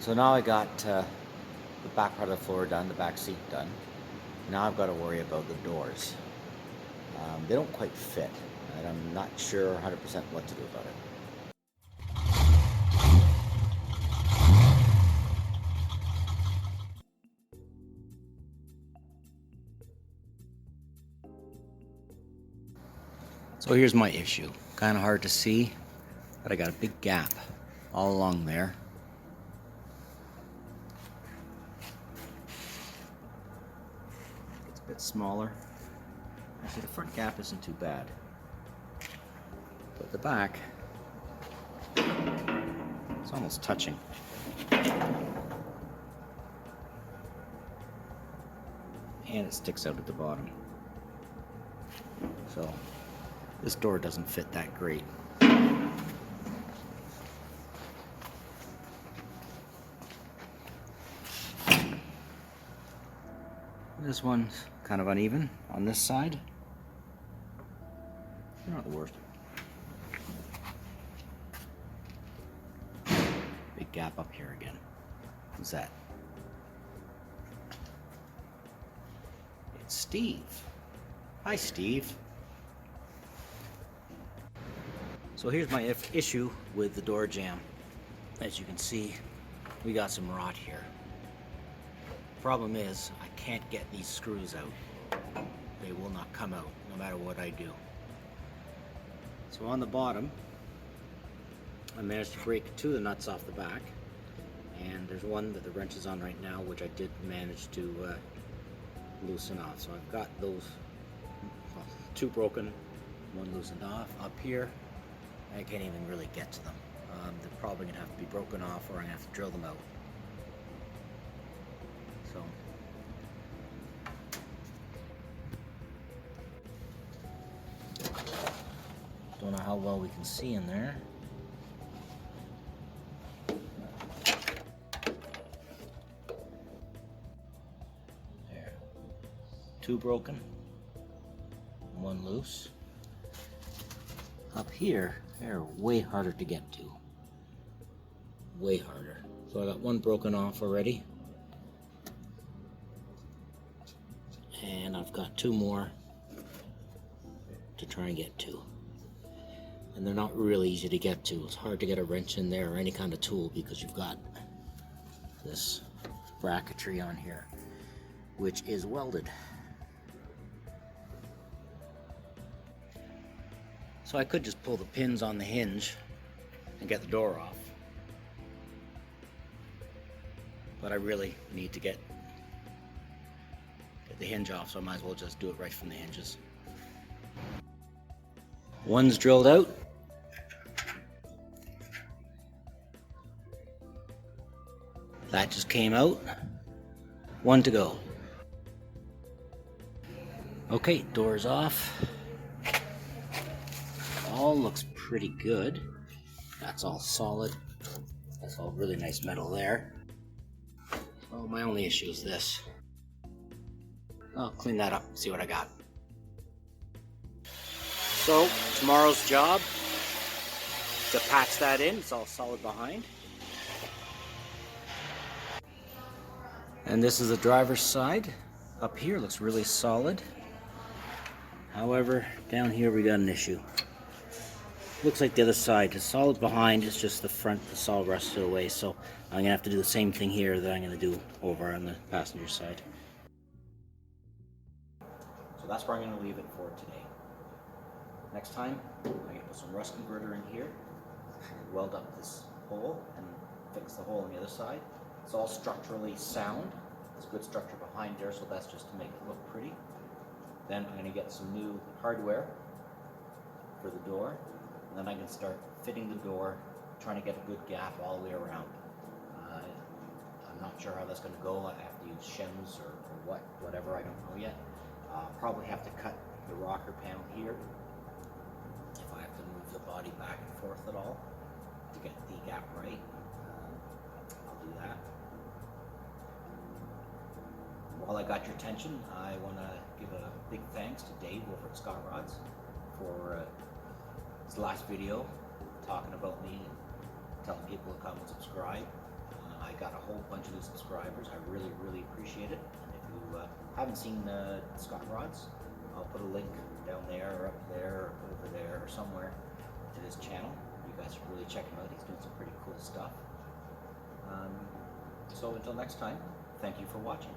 So now I got the back part of the floor done, the back seat done. Now I've got to worry about the doors. They don't quite fit, and I'm not sure 100% what to do about it. So here's my issue. Kind of hard to see, but I got a big gap all along there. It's a bit smaller. Actually, the front gap isn't too bad. But the back, it's almost touching. And it sticks out at the bottom. So this door doesn't fit that great. This one's kind of uneven on this side. Not the worst. Big gap up here again. Who's that? It's Steve. Hi, Steve. So here's my issue with the door jamb. As you can see, we got some rot here. Problem is, I can't get these screws out. They will not come out, no matter what I do. So on the bottom, I managed to break two of the nuts off the back, and there's one that the wrench is on right now, which I did manage to loosen off. So I've got those, well, two broken, one loosened off. Up here, I can't even really get to them. They're probably gonna have to be broken off, or I'm gonna have to drill them out. So don't know how well we can see in there. There. Two broken, one loose. Up here, they're way harder to get to. Way harder. So I got one broken off already. And I've got two more to try and get to. And they're not really easy to get to. It's hard to get a wrench in there or any kind of tool because you've got this bracketry on here, which is welded. So I could just pull the pins on the hinge and get the door off. But I really need to get the hinge off, so I might as well just do it right from the hinges. One's drilled out. That just came out. One to go. Okay, door's off. All looks pretty good. That's all solid. That's all really nice metal there. Well, my only issue is this. I'll clean that up, see what I got. So, tomorrow's job, to patch that in. It's all solid behind. And this is the driver's side. Up here looks really solid. However, down here we got an issue. Looks like the other side is solid behind, it's just the front that's all rusted away. So I'm gonna have to do the same thing here that I'm gonna do over on the passenger side. So that's where I'm gonna leave it for today. Next time, I'm gonna put some rust converter in here, weld up this hole, and fix the hole on the other side. It's all structurally sound. There's good structure behind there, so that's just to make it look pretty. Then I'm gonna get some new hardware for the door, and then I can start fitting the door, trying to get a good gap all the way around. I'm not sure how that's gonna go. I have to use shims or whatever, I don't know yet. Probably have to cut the rocker panel here if I have to move the body back and forth at all to get the gap right. I'll do that. While I got your attention, I want to give a big thanks to Dave over at Scott Rods for his last video talking about me and telling people to come and subscribe. I got a whole bunch of new subscribers. I really, really appreciate it. And if you haven't seen Scott Rods, I'll put a link down there or up there or over there or somewhere to his channel. You guys should really check him out. He's doing some pretty cool stuff. So until next time, thank you for watching.